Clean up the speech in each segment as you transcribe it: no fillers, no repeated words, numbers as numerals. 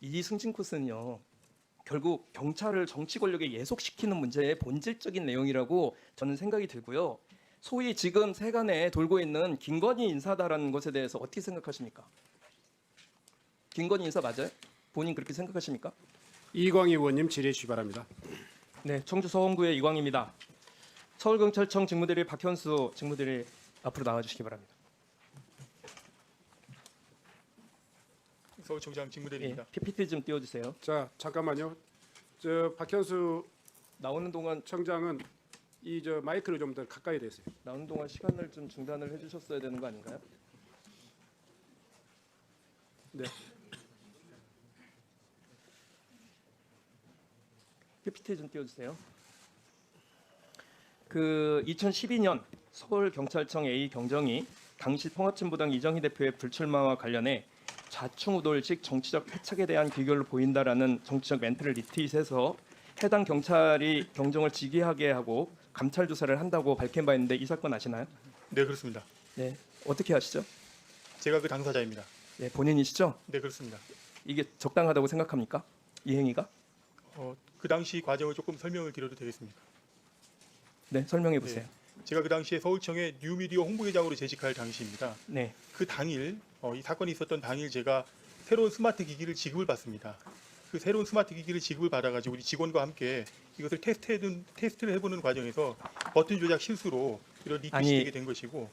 이 승진 코스는요. 결국 경찰을 정치 권력에 예속시키는 문제의 본질적인 내용이라고 저는 생각이 들고요. 소위 지금 세간에 돌고 있는 김건희 인사다라는 것에 대해서 어떻게 생각하십니까? 김건희 인사 맞아요? 본인 그렇게 생각하십니까? 이광희 의원님 질의 주시 바랍니다. 네, 청주 서원구의 이광입니다. 서울경찰청 직무대리 박현수 직무대리 앞으로 나와주시기 바랍니다. 서울청장 직무대리입니다. 예, PPT 좀 띄워주세요. 자, 잠깐만요. 저 박현수 나오는 동안 청장은 이 저 마이크를 좀 더 가까이 대세요. 나오는 동안 시간을 좀 중단을 해주셨어야 되는 거 아닌가요? 네. PPT 좀 띄워주세요. 그 2012년 서울경찰청 A 경정이 당시 통합진보당 이정희 대표의 불출마와 관련해 좌충우돌식 정치적 패착에 대한 귀결로 보인다라는 정치적 멘트를 리트윗해서 해당 경찰이 경정을 직위하게 하고 감찰 조사를 한다고 밝힌 바 있는데 이 사건 아시나요? 네, 그렇습니다. 네, 어떻게 아시죠? 제가 그 당사자입니다. 네, 본인이시죠? 네, 그렇습니다. 이게 적당하다고 생각합니까? 이 행위가? 그 당시 과정을 조금 설명을 드려도 되겠습니까? 네, 설명해 보세요. 제가 그 당시에 서울청의 뉴미디어 홍보회장으로 재직할 당시입니다. 네, 그 당일 이 사건이 있었던 당일 제가 새로운 스마트 기기를 지급을 받습니다. 그 새로운 스마트 기기를 지급을 받아가지고 우리 직원과 함께 이것을 테스트를 해보는 과정에서 버튼 조작 실수로 이런 리퀴시 되게 된 것이고.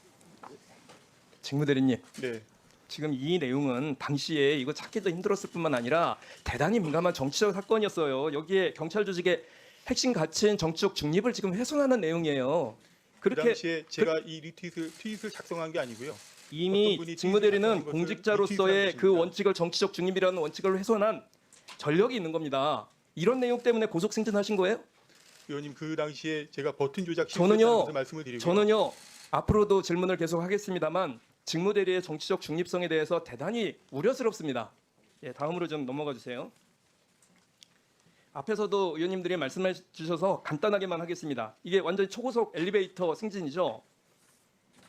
직무대리님. 네, 지금 이 내용은 당시에 이거 찾기도 힘들었을 뿐만 아니라 대단히 민감한 정치적 사건이었어요. 여기에 경찰 조직의 핵심 가치인 정치적 중립을 지금 훼손하는 내용이에요. 그 그렇게 당시에 제가 이 트윗을 작성한 게 아니고요. 이미 어떤 분이 직무대리는 트윗을 작성한 공직자로서의 것을 그 리트윗한 원칙을 정치적 중립이라는 원칙을 훼손한 전력이 있는 겁니다. 이런 내용 때문에 고속 승진하신 거예요? 의원님, 그 당시에 제가 버튼 조작 저는요, 실수했다는 것을 말씀을 드리고요. 저는요 앞으로도 질문을 계속 하겠습니다만 직무대리의 정치적 중립성에 대해서 대단히 우려스럽습니다. 예, 다음으로 좀 넘어가 주세요. 앞에서도 의원님들이 말씀해 주셔서 간단하게만 하겠습니다. 이게 완전히 초고속 엘리베이터 승진이죠.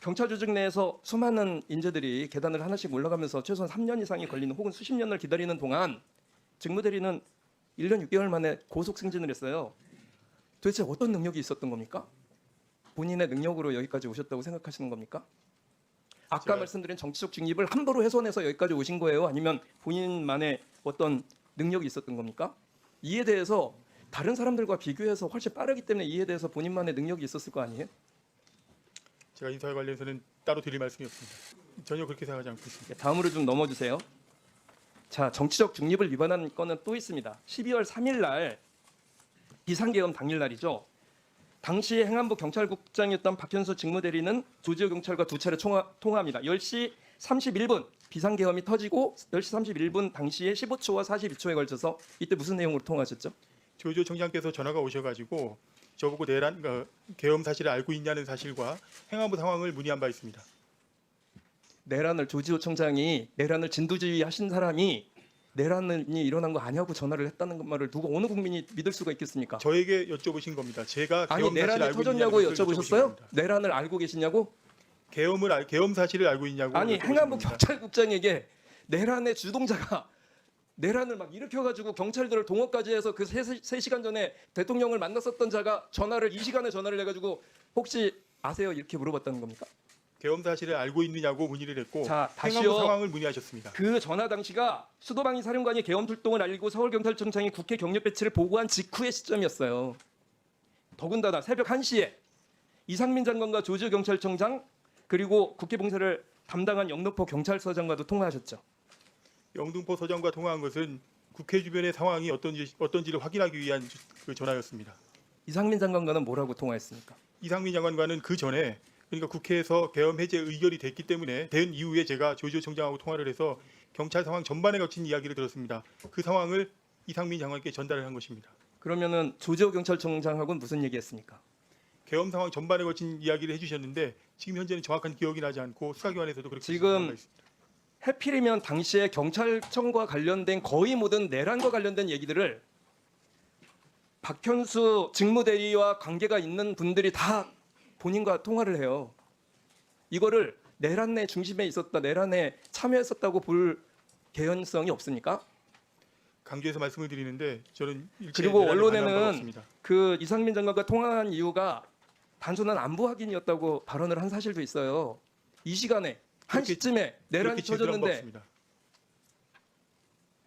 경찰 조직 내에서 수많은 인재들이 계단을 하나씩 올라가면서 최소한 3년 이상이 걸리는 혹은 수십 년을 기다리는 동안 직무대리는 1년 6개월 만에 고속 승진을 했어요. 도대체 어떤 능력이 있었던 겁니까? 본인의 능력으로 여기까지 오셨다고 생각하시는 겁니까? 아까 말씀드린 정치적 중립을 함부로 훼손해서 여기까지 오신 거예요? 아니면 본인만의 어떤 능력이 있었던 겁니까? 이에 대해서 다른 사람들과 비교해서 훨씬 빠르기 때문에 이에 대해서 본인만의 능력이 있었을 거 아니에요? 제가 인사에 관련해서는 따로 드릴 말씀이 없습니다. 전혀 그렇게 생각하지 않고 있습니다. 네, 다음으로 좀 넘어주세요. 자, 정치적 중립을 위반한 건은 또 있습니다. 12월 3일 날 비상계엄 당일 날이죠. 당시 행안부 경찰국장이었던 박현수 직무대리는 조지호 경찰과 두 차례 통화합니다. 10시 31분 비상계엄이 터지고 10시 31분 당시에 15초와 42초에 걸쳐서 이때 무슨 내용으로 통화하셨죠? 조조 청장께서 전화가 오셔가지고 저보고 계엄 사실을 알고 있냐는 사실과 행안부 상황을 문의한 바 있습니다. 내란을 조지호 청장이 내란을 진두지휘하신 사람이 내란이 일어난 거 아니냐고 전화를 했다는 말을 누가 어느 국민이 믿을 수가 있겠습니까? 저에게 여쭤보신 겁니다. 제가 아니 계엄 사실을 내란이 알고 터졌냐고 있냐는 것을 여쭤보신 여쭤보셨어요? 겁니다. 내란을 알고 계시냐고? 계엄 사실을 알고 있냐고. 아니 여쭤보신 행안부 겁니다. 경찰국장에게 내란의 주동자가 내란을 막 일으켜가지고 경찰들을 동원까지 해서 그 3시간 전에 대통령을 만났었던 자가 이 시간에 전화를 해가지고 혹시 아세요? 이렇게 물어봤다는 겁니까? 계엄 사실을 알고 있느냐고 문의를 했고 자, 다시요. 행안부 상황을 문의하셨습니다. 그 전화 당시가 수도방위 사령관이 계엄 출동을 알리고 서울경찰청장이 국회 경력 배치를 보고한 직후의 시점이었어요. 더군다나 새벽 1시에 이상민 장관과 조지호 경찰청장 그리고 국회 봉사를 담당한 영등포 경찰서장과도 통화하셨죠. 영등포 서장과 통화한 것은 국회 주변의 상황이 어떤지를 확인하기 위한 그 전화였습니다. 이상민 장관과는 뭐라고 통화했습니까? 이상민 장관과는 그 전에 그러니까 국회에서 계엄 해제 의결이 됐기 때문에 된 이후에 제가 조지호 청장하고 통화를 해서 경찰 상황 전반에 거친 이야기를 들었습니다. 그 상황을 이상민 장관께 전달을 한 것입니다. 그러면은 조지호 경찰청장하고는 무슨 얘기했습니까? 계엄 상황 전반에 거친 이야기를 해주셨는데 지금 현재는 정확한 기억이 나지 않고 수사기관에서도 그렇게 지금 지적한 바 있습니다. 해필이면 당시에 경찰청과 관련된 거의 모든 내란과 관련된 얘기들을 박현수 직무대리와 관계가 있는 분들이 다 본인과 통화를 해요. 이거를 내란의 중심에 있었다, 내란에 참여했었다고 볼 개연성이 없습니까? 강조해서 말씀을 드리는데 저는 일체 그리고 내란에 관여한 바가 언론에는 없습니다. 그 이상민 장관과 통화한 이유가 단순한 안보 확인이었다고 발언을 한 사실도 있어요. 이 시간에 한 그렇게- 시쯤에 내란이 그렇게 진술한 바 터졌는데 없습니다.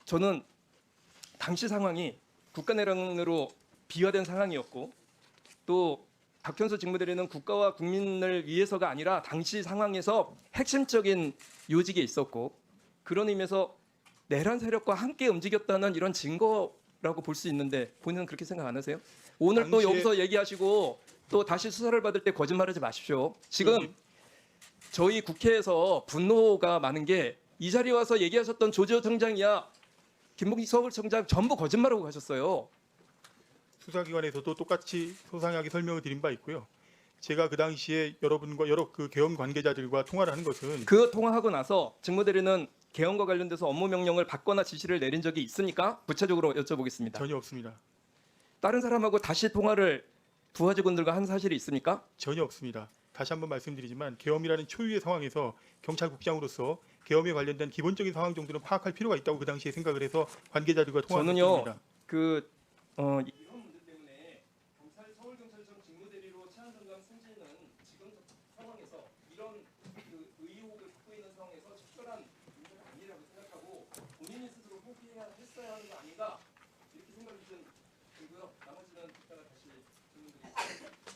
저는 당시 상황이 국가내란으로 비화된 상황이었고 또 박현수 직무대리는 국가와 국민을 위해서가 아니라 당시 상황에서 핵심적인 요직에 있었고 그런 의미에서 내란 세력과 함께 움직였다는 이런 증거라고 볼 수 있는데 본인은 그렇게 생각 안 하세요? 오늘 또 당시에- 여기서 얘기하시고 또 다시 수사를 받을 때 거짓말하지 마십시오. 지금 저희 국회에서 분노가 많은 게 이 자리에 와서 얘기하셨던 조지호 청장이야 김봉식 서울청장 전부 거짓말하고 가셨어요. 수사기관에서도 똑같이 소상하게 설명을 드린 바 있고요. 제가 그 당시에 여러분과 여러 그 계엄 관계자들과 통화를 한 것은 그 통화하고 나서 직무대리는 개헌과 관련돼서 업무 명령을 받거나 지시를 내린 적이 있습니까? 구체적으로 여쭤보겠습니다. 전혀 없습니다. 다른 사람하고 다시 통화를 부하 직원들과 한 사실이 있습니까? 전혀 없습니다. 다시 한번 말씀드리지만 계엄이라는 초유의 상황에서 경찰국장으로서 계엄에 관련된 기본적인 상황 정도는 파악할 필요가 있다고 그 당시에 생각을 해서 관계자들과 통화를 저는요 했습니다. 이런 문제 때문에 서울경찰청 직무대리로 최한 장관 승진은 지금 상황에서 이런 그 의혹을 받고 있는 상황에서 적절한 문제가 아니라고 생각하고 본인이 스스로 포기해야 했어야 하는 거 아닌가 이렇게 생각이 들고요. 나머지는 이따가 다시 질문드리겠습니다.